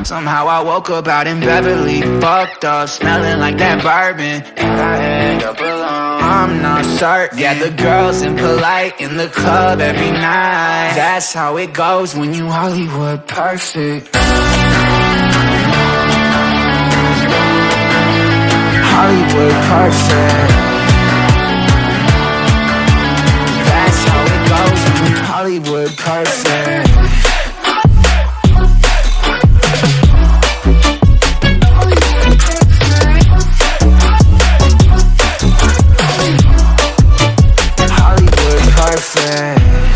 Somehow I woke up out in Beverly, fucked up, smelling like that bourbon, and I end up alone. I'm not certain. Yeah, the girls impolite in the club every night. That's how it goes when you Hollywood perfect. Hollywood perfect. That's how it goes when you Hollywood perfect.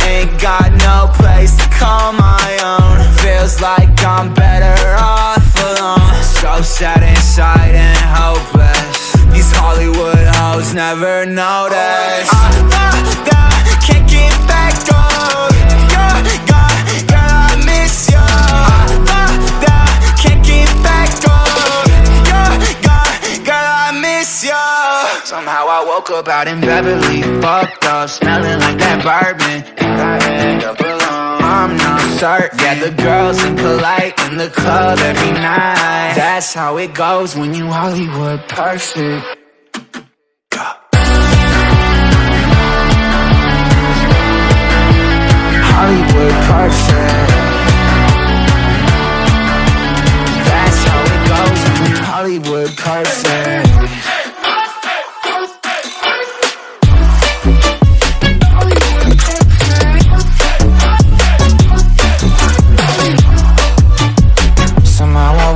Ain't got no place to call my own. Feels like I'm better off alone. So sad inside and hopeless. These Hollywood hoes never notice. Can't get back on. Girl, I miss you. Can't get back on. Girl, I miss you. Somehow I woke up out in Beverly, fucked up, smelling like that bourbon, and I end up alone. I'm not certain. Yeah, the girls impolite in the club every night. That's how it goes when you Hollywood perfect. Hollywood perfect. That's how it goes when you Hollywood perfect.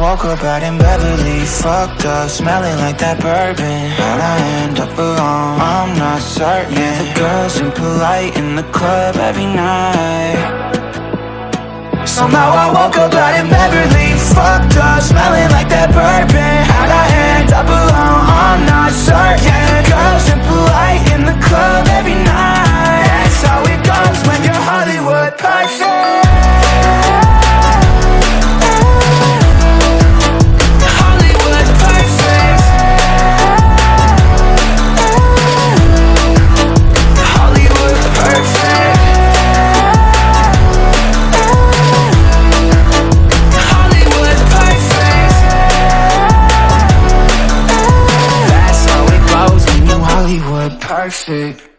Woke up out in Beverly, fucked up, smelling like that bourbon, and I end up alone. I'm not certain. Yeah, the girls impolite in the club every night. Somehow I woke up out in Beverly, fucked up, smelling like that bourbon, and I end up alone. I'm not certain. Yeah, the girls impolite in the club every night. That's how it goes when you're Hollywood perfect. Perfect.